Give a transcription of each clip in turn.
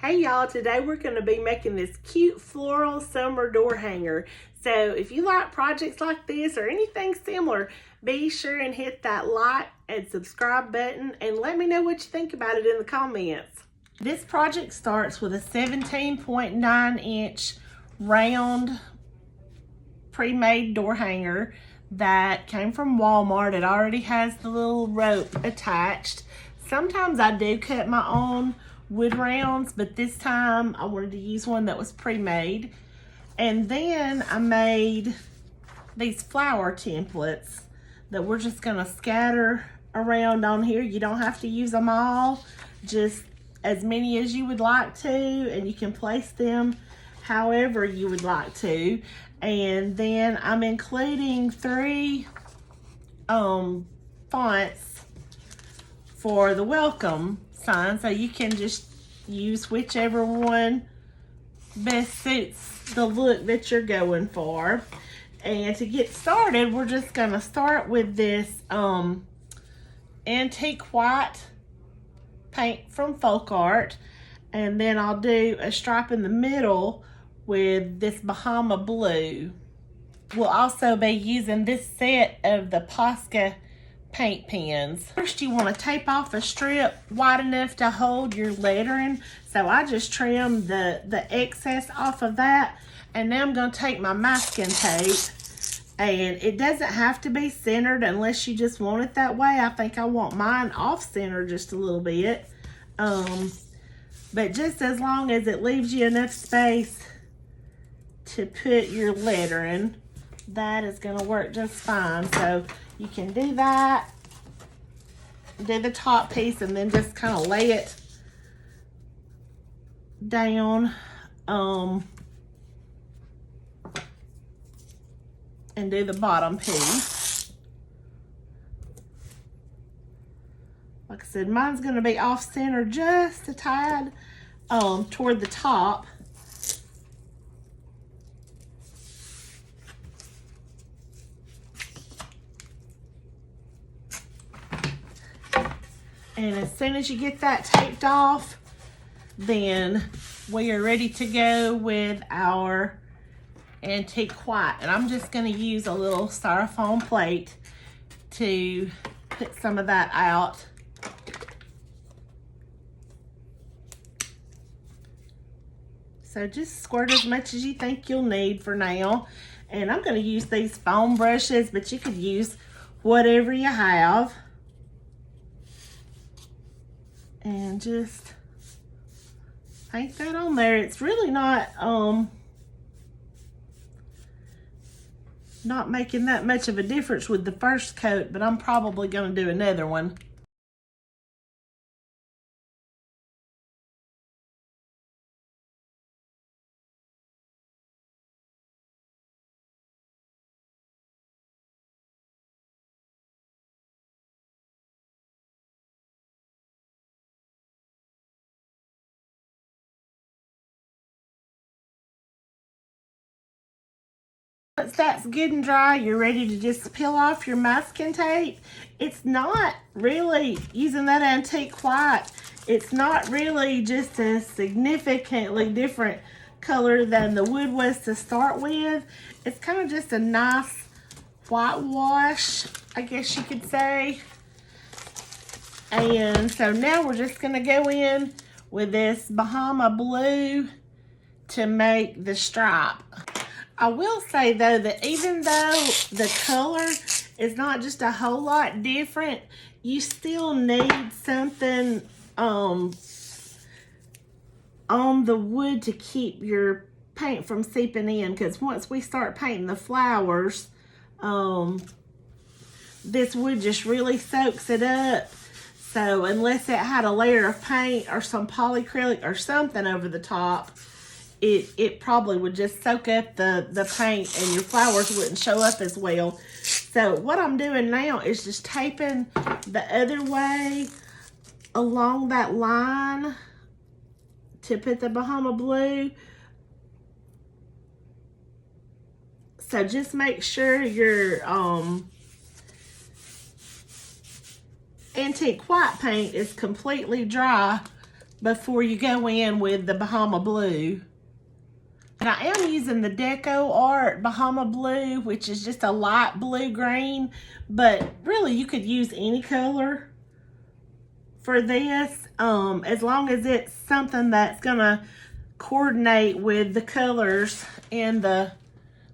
Hey y'all, today we're going to be making this cute floral summer door hanger. So if you like projects like this or anything similar, be sure and hit that like and subscribe button and let me know what you think about it in the comments. This project starts with a 17.9 inch round pre-made door hanger that came from Walmart. It already has the little rope attached. Sometimes I do cut my own wood rounds, but this time I wanted to use one that was pre-made. And then I made these flower templates that we're just gonna scatter around on here. You don't have to use them all, just as many as you would like to, and you can place them however you would like to. And then I'm including 3 fonts for the welcome sign, so you can just use whichever one best suits the look that you're going for. And to get started, we're just gonna start with this antique white paint from Folk Art, and then I'll do a stripe in the middle with this Bahama blue. We'll also be using this set of the Posca paint pens. First, you want to tape off a strip wide enough to hold your lettering. So I just trimmed the excess off of that. And now I'm going to take my masking tape, and it doesn't have to be centered unless you just want it that way. I think I want mine off center just a little bit. But just as long as it leaves you enough space to put your lettering, that is going to work just fine. So you can do that, do the top piece, and then just kind of lay it down and do the bottom piece. Like I said, mine's going to be off center just a tad toward the top. And as soon as you get that taped off, then we are ready to go with our antique white. And I'm just going to use a little styrofoam plate to put some of that out. So just squirt as much as you think you'll need for now. And I'm going to use these foam brushes, but you could use whatever you have. And just paint that on there. It's really not making that much of a difference with the first coat, but I'm probably going to do another one. Once that's good and dry, you're ready to just peel off your masking tape. It's not really, using that antique white, it's not really just a significantly different color than the wood was to start with. It's kind of just a nice whitewash, I guess you could say. And so now we're just going to go in with this Bahama blue to make the stripe. I will say though that even though the color is not just a whole lot different, you still need something on the wood to keep your paint from seeping in, because once we start painting the flowers, this wood just really soaks it up. So unless it had a layer of paint or some polyacrylic or something over the top, it probably would just soak up the paint and your flowers wouldn't show up as well. So what I'm doing now is just taping the other way along that line to put the Bahama blue. So just make sure your antique white paint is completely dry before you go in with the Bahama Blue. And I am using the Deco Art Bahama Blue, which is just a light blue-green, but really you could use any color for this, as long as it's something that's gonna coordinate with the colors in the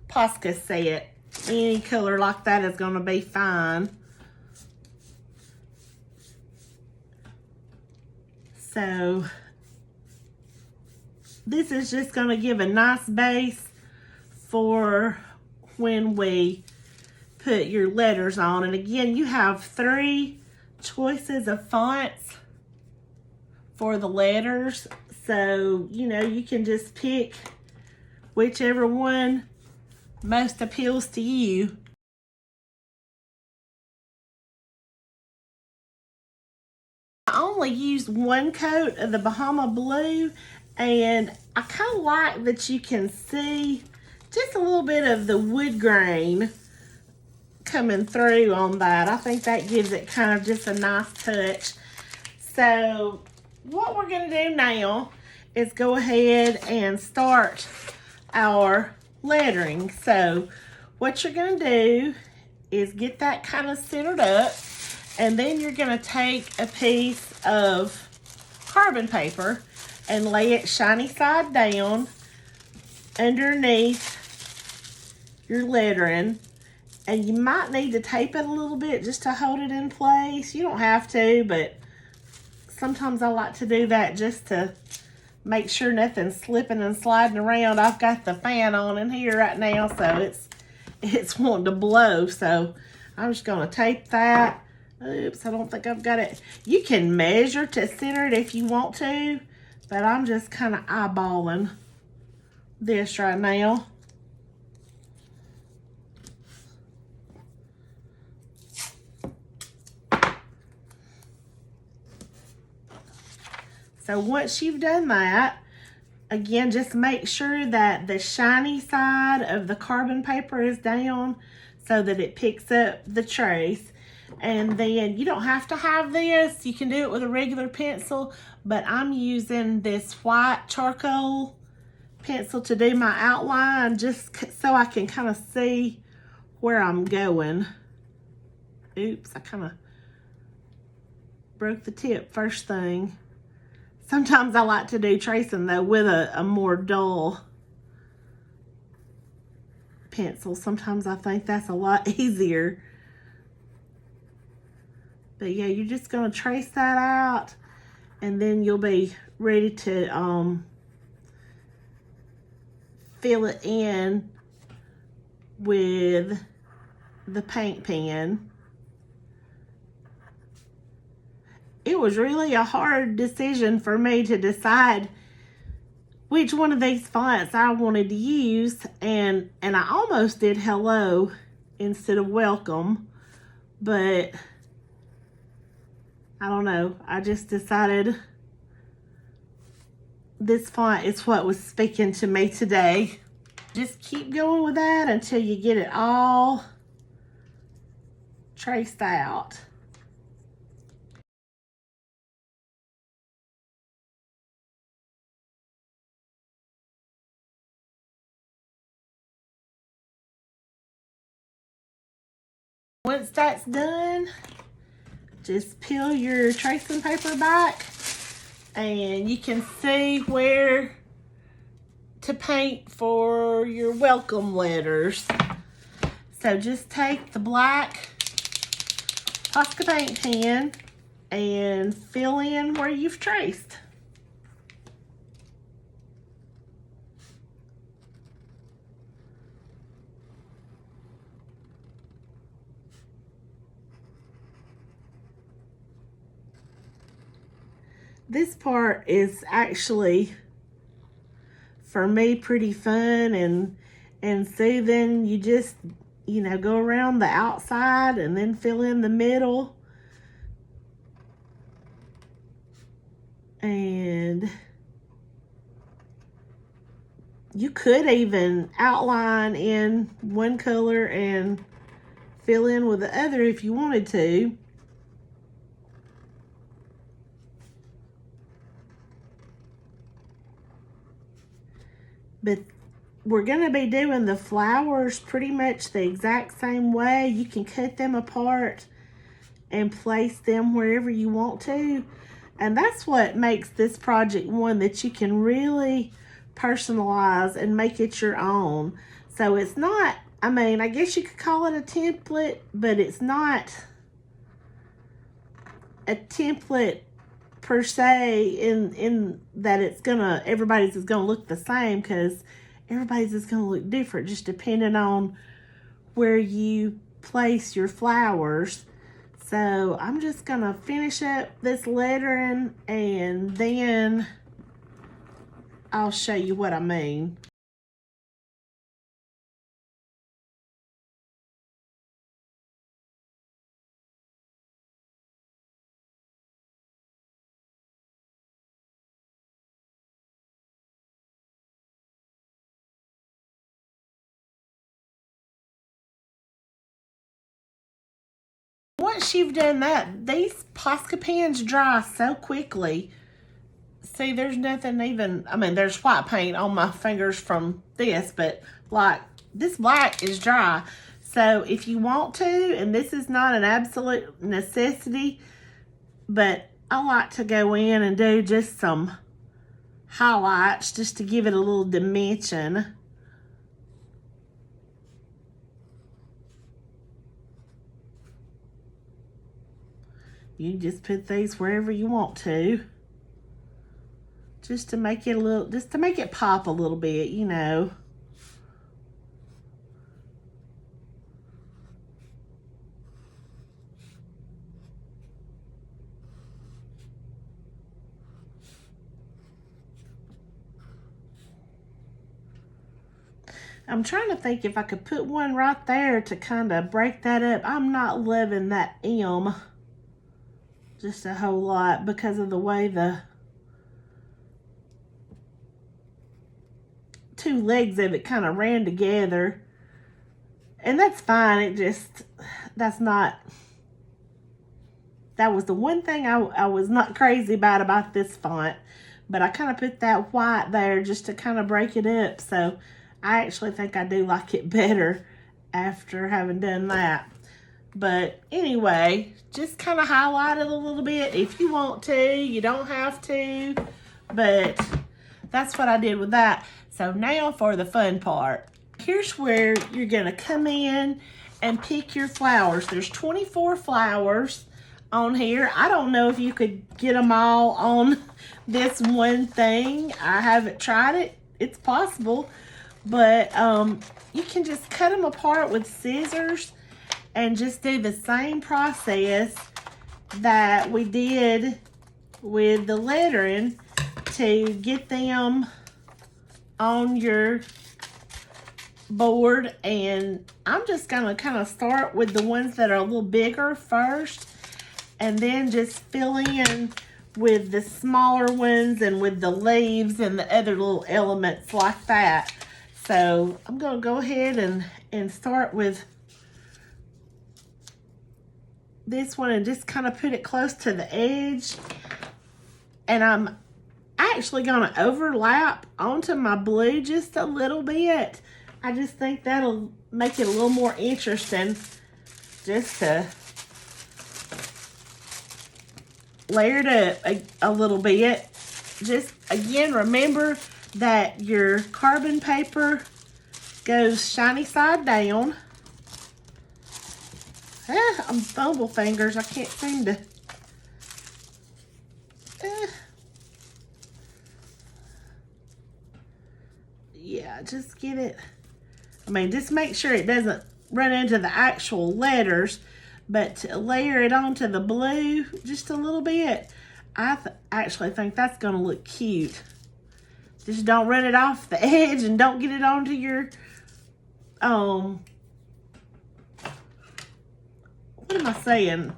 Posca set. Any color like that is gonna be fine. So this is just gonna give a nice base for when we put your letters on. And again, you have 3 choices of fonts for the letters. So, you know, you can just pick whichever one most appeals to you. I only used 1 coat of the Bahama Blue, and I kind of like that you can see just a little bit of the wood grain coming through on that. I think that gives it kind of just a nice touch. So what we're going to do now is go ahead and start our lettering. So what you're going to do is get that kind of centered up, and then you're going to take a piece of carbon paper and lay it shiny side down underneath your lettering. And you might need to tape it a little bit just to hold it in place. You don't have to, but sometimes I like to do that just to make sure nothing's slipping and sliding around. I've got the fan on in here right now, so it's wanting to blow. So I'm just gonna tape that. Oops, I don't think I've got it. You can measure to center it if you want to, but I'm just kind of eyeballing this right now. So once you've done that, again, just make sure that the shiny side of the carbon paper is down so that it picks up the trace. And then you don't have to have this. You can do it with a regular pencil, but I'm using this white charcoal pencil to do my outline, just so I can kind of see where I'm going. Oops, I kind of broke the tip first thing. Sometimes I like to do tracing though with a more dull pencil. Sometimes I think that's a lot easier. But yeah, you're just gonna trace that out, and then you'll be ready to fill it in with the paint pen. It was really a hard decision for me to decide which one of these fonts I wanted to use, and I almost did hello instead of welcome, but I don't know. I just decided this font is what was speaking to me today. Just keep going with that until you get it all traced out. Once that's done, just peel your tracing paper back, and you can see where to paint for your welcome letters. So just take the black Posca paint pen and fill in where you've traced. This part is actually, for me, pretty fun and soothing. You just, you know, go around the outside and then fill in the middle. And you could even outline in one color and fill in with the other if you wanted to. But we're going to be doing the flowers pretty much the exact same way. You can cut them apart and place them wherever you want to. And that's what makes this project one that you can really personalize and make it your own. So it's not, I mean, I guess you could call it a template, but it's not a template per se in that it's gonna, everybody's is gonna look the same, because everybody's is gonna look different just depending on where you place your flowers. So I'm just gonna finish up this lettering and then I'll show you what I mean. Once you've done that, these Posca pens dry so quickly. See, there's nothing even, I mean, there's white paint on my fingers from this, but like this black is dry. So if you want to, and this is not an absolute necessity, but I like to go in and do just some highlights just to give it a little dimension. You just put these wherever you want to. Just to make it a little, just to make it pop a little bit, you know. I'm trying to think if I could put one right there to kind of break that up. I'm not loving that M just a whole lot because of the way the two legs of it kind of ran together. And that's fine. It just, that's not, that was the one thing I was not crazy about this font. But I kind of put that white there just to kind of break it up. So I actually think I do like it better after having done that. But anyway, just kind of highlight it a little bit if you want to. You don't have to. But that's what I did with that. So now for the fun part. Here's where you're going to come in and pick your flowers. There's 24 flowers on here. I don't know if you could get them all on this one thing. I haven't tried it. It's possible. But you can just cut them apart with scissors and just do the same process that we did with the lettering to get them on your board. And I'm just gonna kind of start with the ones that are a little bigger first, and then just fill in with the smaller ones and with the leaves and the other little elements like that. So I'm gonna go ahead and start with this one and just kind of put it close to the edge. And I'm actually gonna overlap onto my blue just a little bit. I just think that'll make it a little more interesting, just to layer it up a little bit. Just again, remember that your carbon paper goes shiny side down. I'm fumble fingers. I can't seem to. Yeah, just get it. I mean, just make sure it doesn't run into the actual letters, but to layer it onto the blue just a little bit. I actually think that's going to look cute. Just don't run it off the edge and don't get it onto your, what am I saying?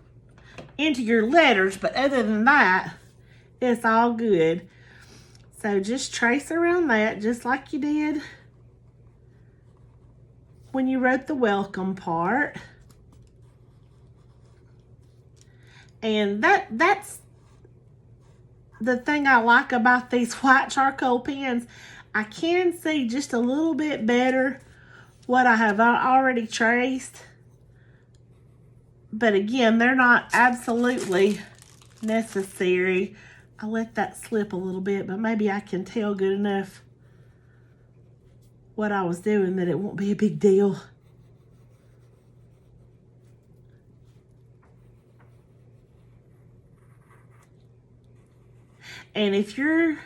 Into your letters, but other than that, it's all good. So just trace around that just like you did when you wrote the welcome part. And that's the thing I like about these white charcoal pens, I can see just a little bit better what I have already traced. But again, they're not absolutely necessary. I let that slip a little bit, but maybe I can tell good enough what I was doing that it won't be a big deal. And if you're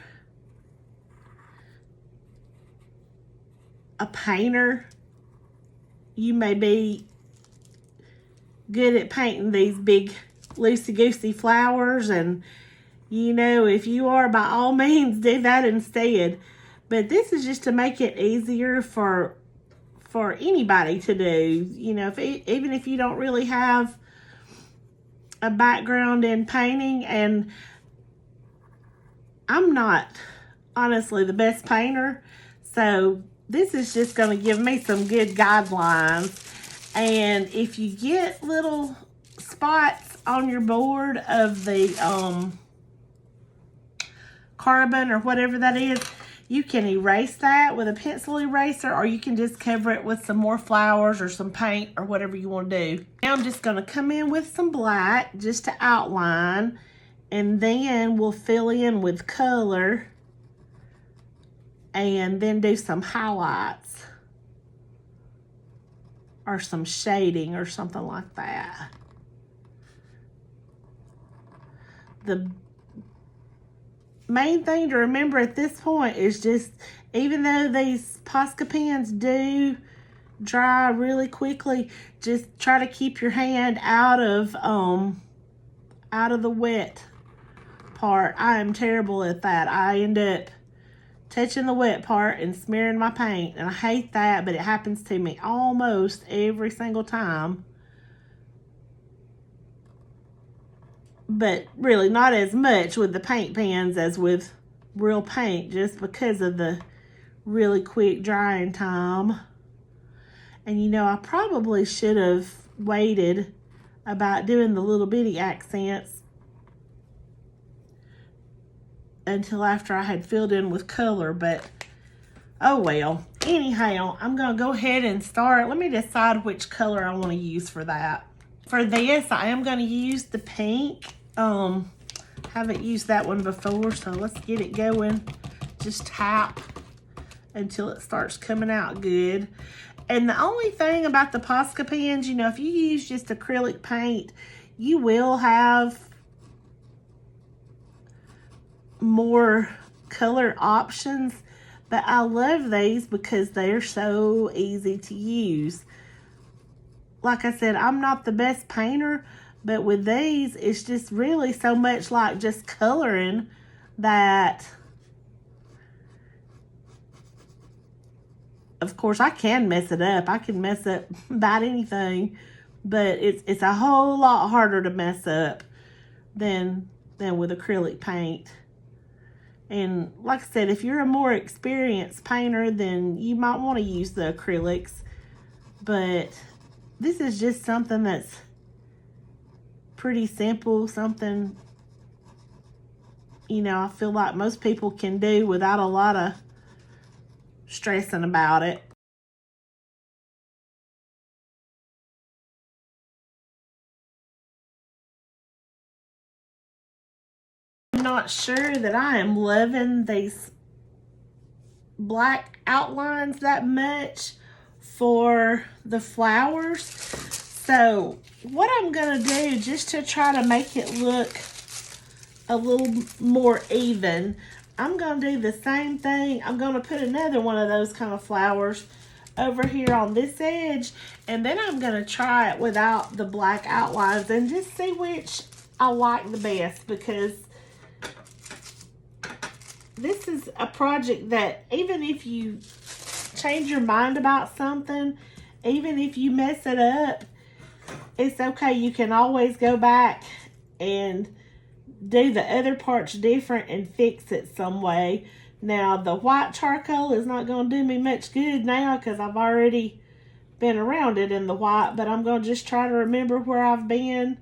a painter, you may be good at painting these big loosey-goosey flowers, and you know, if you are, by all means do that instead. But this is just to make it easier for anybody to do. You know, even if you don't really have a background in painting, and I'm not honestly the best painter, so this is just going to give me some good guidelines. And if you get little spots on your board of the carbon or whatever that is, you can erase that with a pencil eraser, or you can just cover it with some more flowers or some paint or whatever you want to do. Now I'm just going to come in with some black just to outline, and then we'll fill in with color and then do some highlights or some shading or something like that. The main thing to remember at this point is just, even though these Posca pens do dry really quickly, just try to keep your hand out of the wet part. I am terrible at that. I end up touching the wet part and smearing my paint, and I hate that, but it happens to me almost every single time. But really not as much with the paint pens as with real paint, just because of the really quick drying time. And you know, I probably should have waited about doing the little bitty accents until after I had filled in with color, but oh well. Anyhow, I'm going to go ahead and start. Let me decide which color I want to use for that. For this, I am going to use the pink. Haven't used that one before, so let's get it going. Just tap until it starts coming out good. And the only thing about the Posca pens, you know, if you use just acrylic paint, you will have more color options. But I love these because they're so easy to use. Like I said, I'm not the best painter, but with these, it's just really so much like just coloring that, of course, I can mess it up. I can mess up about anything, but it's a whole lot harder to mess up than with acrylic paint. And like I said, if you're a more experienced painter, then you might want to use the acrylics. But this is just something that's pretty simple, something, you know, I feel like most people can do without a lot of stressing about it. I'm not sure that I am loving these black outlines that much for the flowers. So what I'm going to do, just to try to make it look a little more even, I'm going to do the same thing. I'm going to put another one of those kind of flowers over here on this edge, and then I'm going to try it without the black outlines and just see which I like the best, because this is a project that even if you change your mind about something, even if you mess it up, it's okay. You can always go back and do the other parts different and fix it some way. Now, the white charcoal is not going to do me much good now because I've already been around it in the white, but I'm going to just try to remember where I've been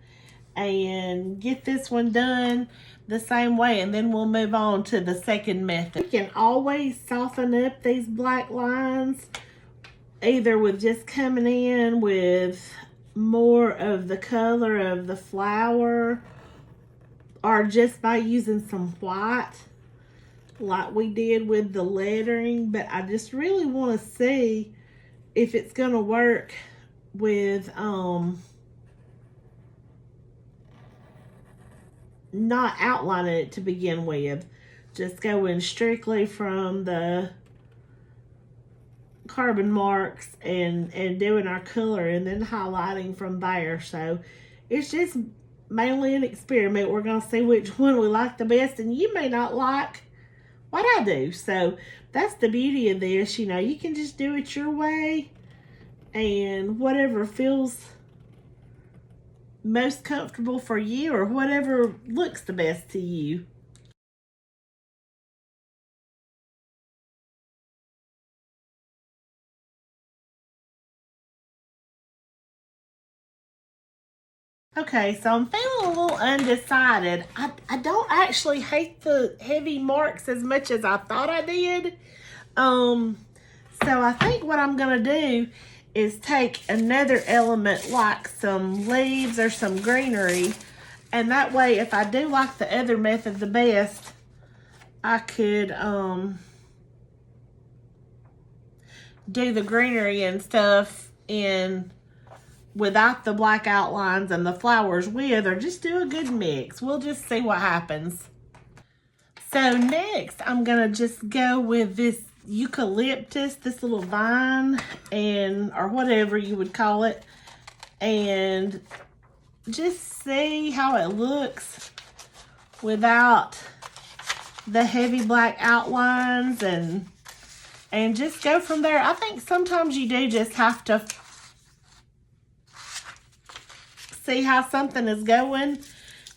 and get this one done. the same way, and then we'll move on to the second method. You can always soften up these black lines, either with just coming in with more of the color of the flower, or just by using some white like we did with the lettering. But I just really want to see if it's going to work with not outlining it to begin with, just going strictly from the carbon marks and doing our color and then highlighting from there. So it's just mainly an experiment. We're going to see which one we like the best, and you may not like what I do. So that's the beauty of this. You know, you can just do it your way, and whatever feels most comfortable for you, or whatever looks the best to you. Okay, so I'm feeling a little undecided. I don't actually hate the heavy marks as much as I thought I did. So I think what I'm gonna do is take another element like some leaves or some greenery, and that way if I do like the other method the best, I could do the greenery and stuff in without the black outlines and the flowers with, or just do a good mix. We'll just see what happens. So next I'm gonna just go with this eucalyptus, this little vine, and or whatever you would call it, and just see how it looks without the heavy black outlines, and just go from there. I think sometimes you do just have to see how something is going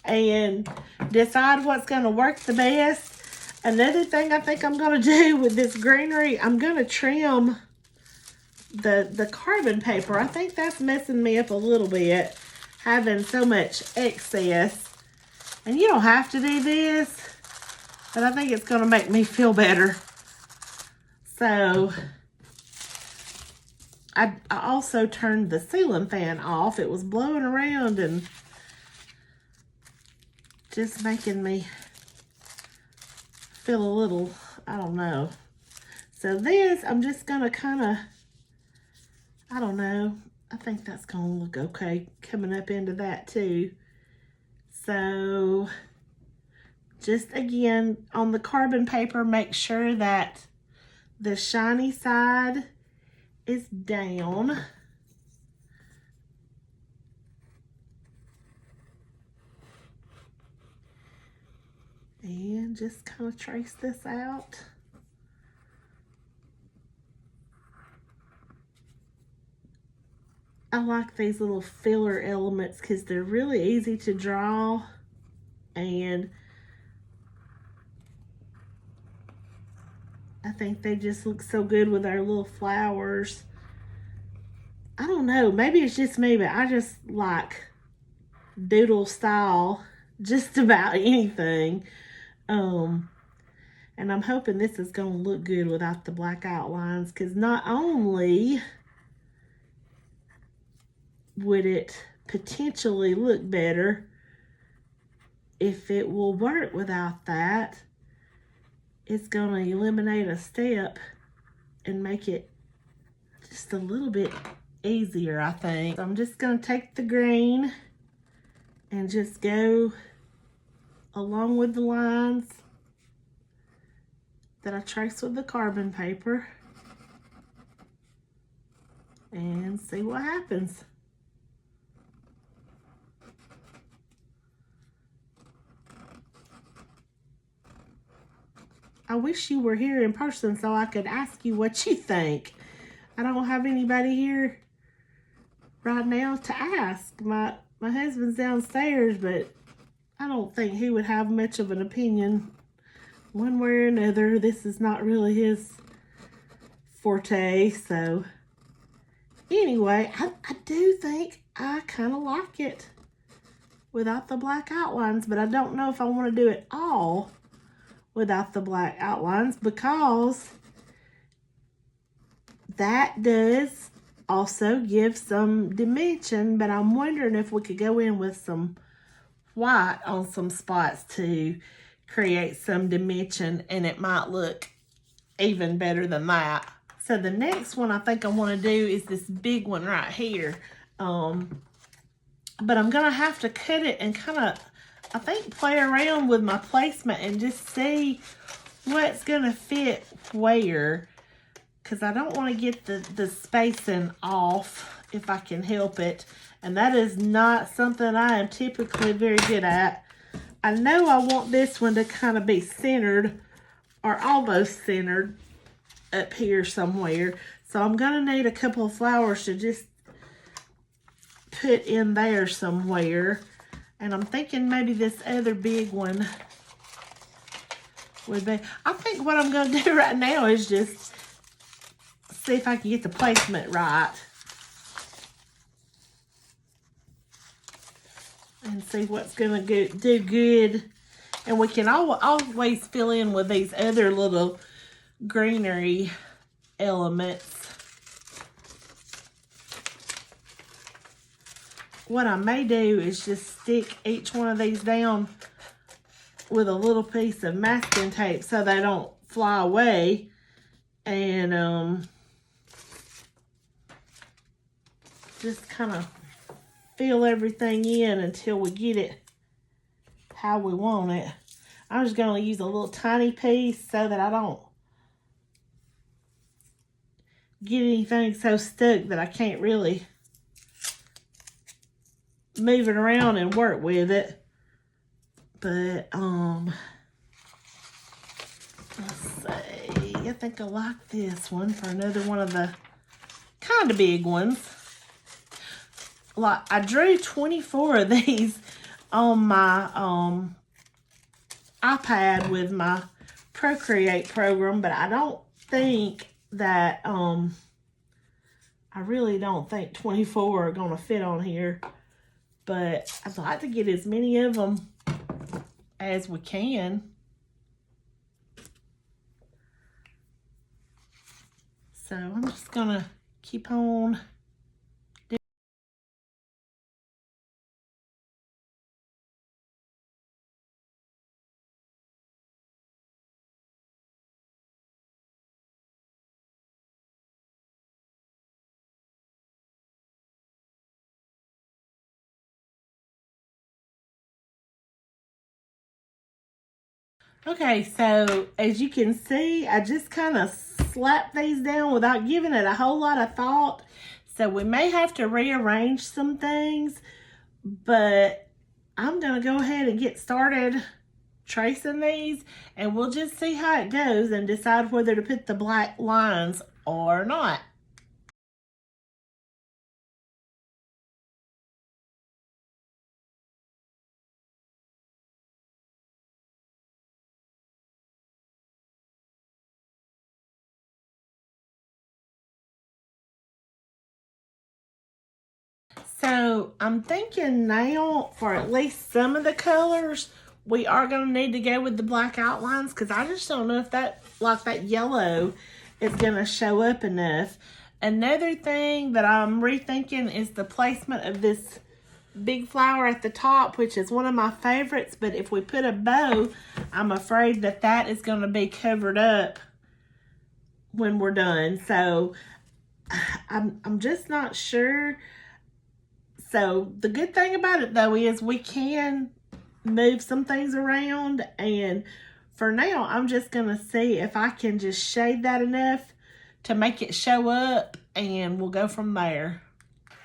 and decide what's going to work the best. Another thing I think I'm going to do with this greenery, I'm going to trim the carbon paper. I think that's messing me up a little bit, having so much excess. And you don't have to do this, but I think it's going to make me feel better. So I also turned the ceiling fan off. It was blowing around and just making me feel a little, I don't know. So this, I'm just gonna kind of, I don't know, I think that's gonna look okay coming up into that too. So just again, on the carbon paper, make sure that the shiny side is down. And just kind of trace this out. I like these little filler elements because they're really easy to draw, and I think they just look so good with our little flowers. I don't know, maybe it's just me, but I just like doodle style just about anything. And I'm hoping this is going to look good without the black outlines, because not only would it potentially look better if it will work without that, it's going to eliminate a step and make it just a little bit easier, I think. So I'm just going to take the green and just go along with the lines that I traced with the carbon paper and see what happens. I wish you were here in person so I could ask you what you think. I don't have anybody here right now to ask. My husband's downstairs, but I don't think he would have much of an opinion one way or another. This is not really his forte. So anyway, I do think I kind of like it. without the black outlines, but I don't know if I want to do it all without the black outlines, because that does also give some dimension, but I'm wondering if we could go in with some white on some spots to create some dimension, and it might look even better than that. So the next one I think I want to do is this big one right here. But I'm going to have to cut it and kind of, I think, play around with my placement and just see what's going to fit where. Because I don't want to get the spacing off if I can help it. And that is not something I am typically very good at. I know I want this one to kind of be centered or almost centered up here somewhere. So I'm going to need a couple of flowers to just put in there somewhere. And I'm thinking maybe this other big one would be. I think what I'm going to do right now is just see if I can get the placement right. And see what's going to do good. And we can always fill in with these other little greenery elements. What I may do is just stick each one of these down with a little piece of masking tape so they don't fly away. And just kind of fill everything in until we get it how we want it. I'm just going to use a little tiny piece so that I don't get anything so stuck that I can't really move it around and work with it. But let's see, I think I like this one for another one of the kind of big ones. Like, I drew 24 of these on my iPad with my Procreate program, but I don't think that I really don't think 24 are gonna fit on here. But I'd like to get as many of them as we can. So I'm just gonna keep on. Okay, so as you can see, I just kind of slapped these down without giving it a whole lot of thought. So we may have to rearrange some things, but I'm going to go ahead and get started tracing these, and we'll just see how it goes and decide whether to put the black lines or not. So I'm thinking now for at least some of the colors, we are going to need to go with the black outlines, because I just don't know if that, like that yellow, is going to show up enough. Another thing that I'm rethinking is the placement of this big flower at the top, which is one of my favorites, but if we put a bow, I'm afraid that that is going to be covered up when we're done. So I'm just not sure. So the good thing about it though is we can move some things around, and for now I'm just gonna see if I can just shade that enough to make it show up, and we'll go from there.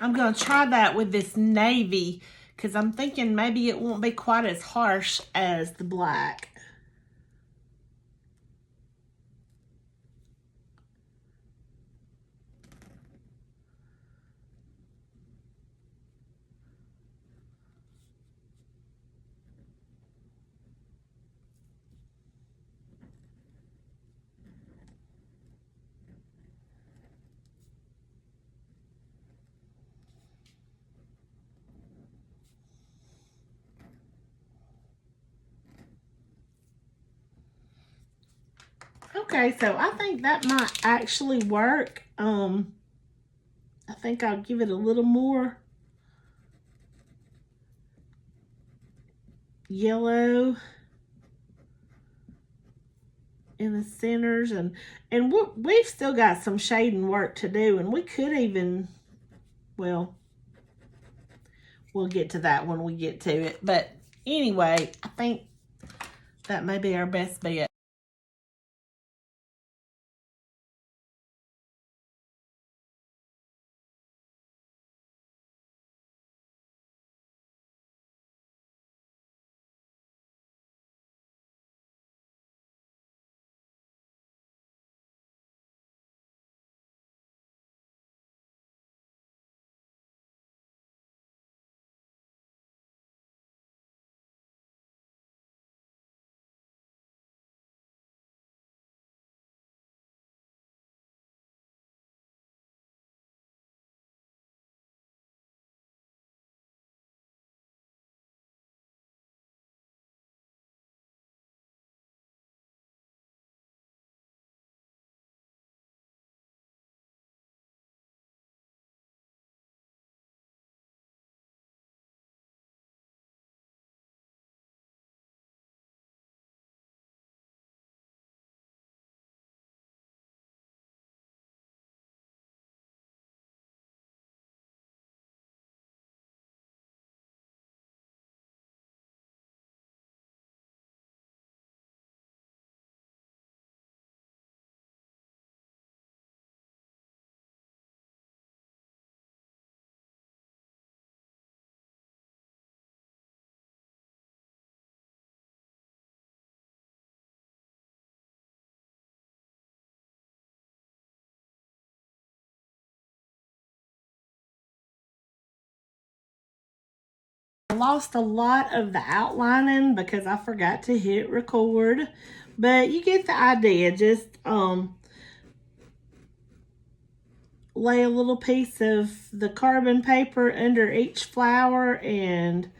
I'm gonna try that with this navy because I'm thinking maybe it won't be quite as harsh as the black. Okay, so I think that might actually work. I think I'll give it a little more yellow in the centers, and we've still got some shading work to do, and we could even, well, we'll get to that when we get to it. But anyway, I think that may be our best bet. I lost a lot of the outlining because I forgot to hit record, but you get the idea. Just lay a little piece of the carbon paper under each flower and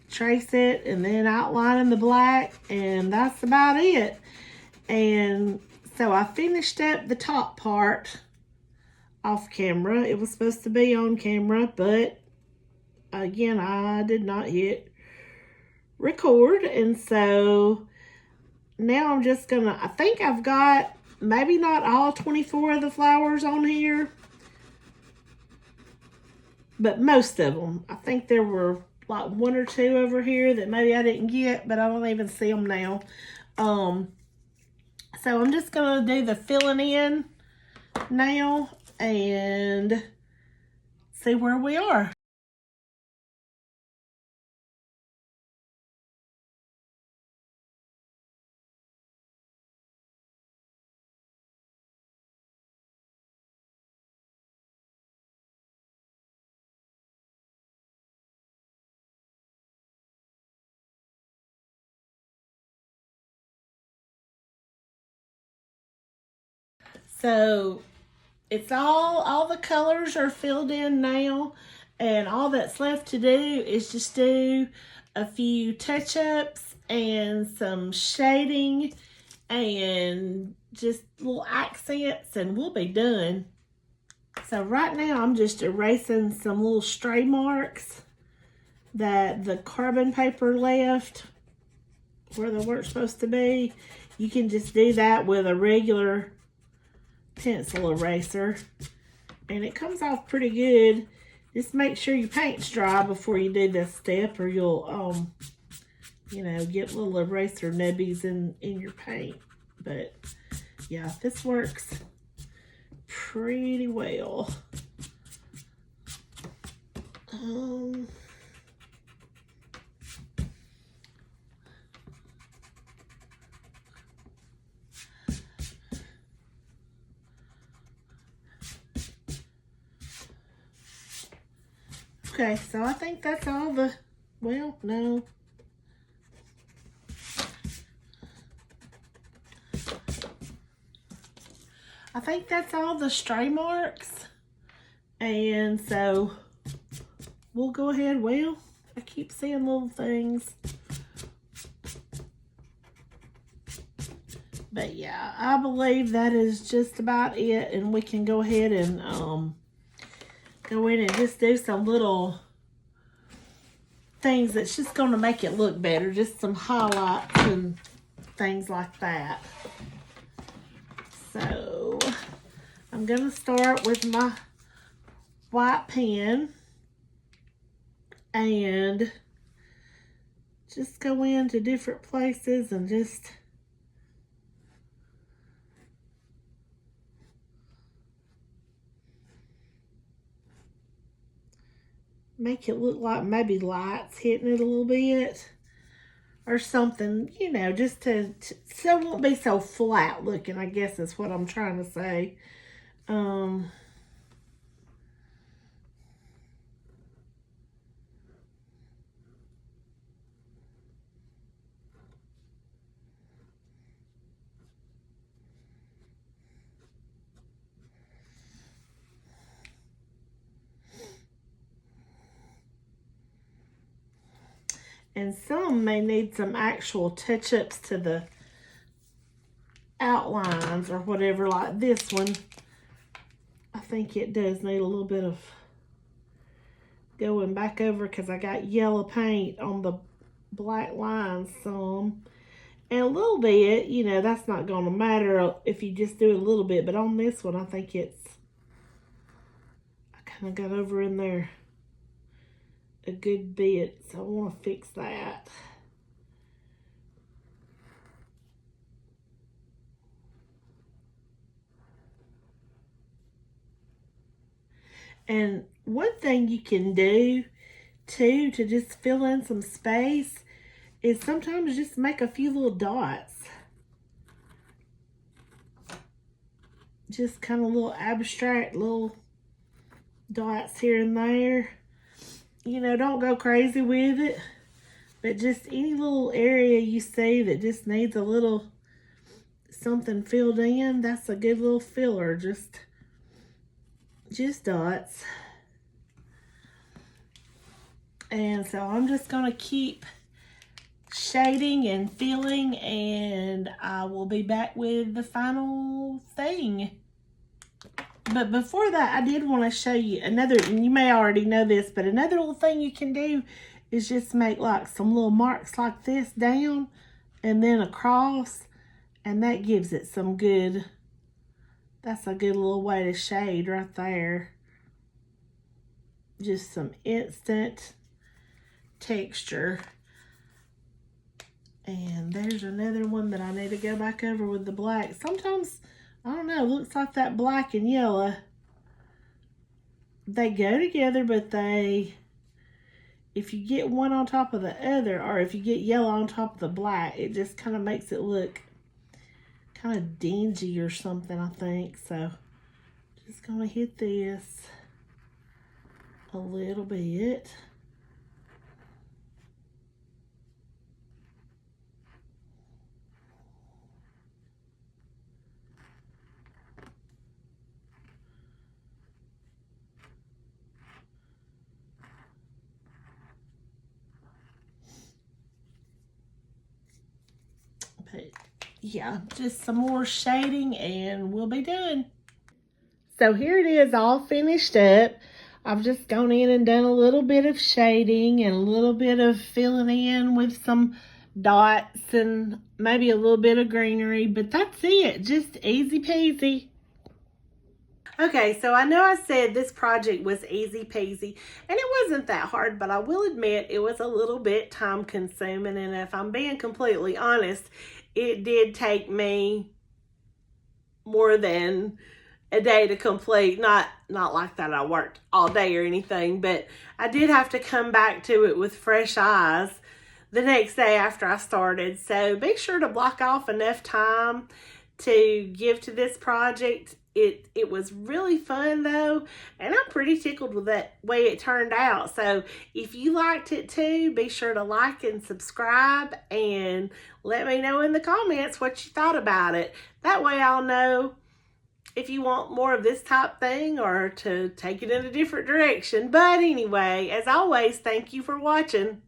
trace it, and then outline in the black, and that's about it. And so I finished up the top part off camera. It was supposed to be on camera, but again, I did not hit record, and so now I'm just gonna, I think I've got maybe not all 24 of the flowers on here, but most of them. I think there were like 1 or 2 over here that maybe I didn't get, but I don't even see them now. So I'm just gonna do the filling in now and see where we are. So it's all the colors are filled in now, and all that's left to do is just do a few touch-ups and some shading and just little accents, and we'll be done. So right now I'm just erasing some little stray marks that the carbon paper left where they weren't supposed to be. You can just do that with a regular pencil eraser, and it comes off pretty good. Just make sure your paint's dry before you do this step, or you'll you know, get little eraser nubbies in your paint. But yeah, this works pretty well. Okay, so I think that's all the, well, no. I think that's all the stray marks. And so we'll go ahead. Well, I keep seeing little things. But yeah, I believe that is just about it, and we can go ahead and go in and just do some little things that's just going to make it look better, just some highlights and things like that. So I'm going to start with my white pen and just go into different places and just make it look like maybe lights hitting it a little bit or something, you know, just to so it won't be so flat looking, I guess is what I'm trying to say. And some may need some actual touch-ups to the outlines or whatever, like this one. I think it does need a little bit of going back over because I got yellow paint on the black lines some. And a little bit, you know, that's not going to matter if you just do it a little bit. But on this one, I think I kind of got over in there a good bit, so I want to fix that. And one thing you can do too to just fill in some space is sometimes just make a few little dots. Just kind of little abstract little dots here and there. You know, don't go crazy with it, but just any little area you see that just needs a little something filled in, that's a good little filler. Just dots. And so I'm just going to keep shading and filling, and I will be back with the final thing. But before that, I did want to show you another, and you may already know this, but another little thing you can do is just make like some little marks like this down and then across, and that gives it some good, that's a good little way to shade right there. Just some instant texture. And there's another one that I need to go back over with the black. Sometimes, I don't know, looks like that black and yellow, they go together, but if you get one on top of the other, or if you get yellow on top of the black, it just kind of makes it look kind of dingy or something, I think. So just gonna hit this a little bit. But yeah, just some more shading and we'll be done. So here it is all finished up. I've just gone in and done a little bit of shading and a little bit of filling in with some dots and maybe a little bit of greenery, but that's it. Just easy peasy. Okay, so I know I said this project was easy peasy, and it wasn't that hard, but I will admit it was a little bit time consuming, and if I'm being completely honest, it did take me more than a day to complete. Not like that I worked all day or anything, but I did have to come back to it with fresh eyes the next day after I started. So be sure to block off enough time to give to this project. It was really fun though, and I'm pretty tickled with that way it turned out. So if you liked it too, be sure to like and subscribe and let me know in the comments what you thought about it. That way I'll know if you want more of this type thing or to take it in a different direction. But anyway, as always, thank you for watching.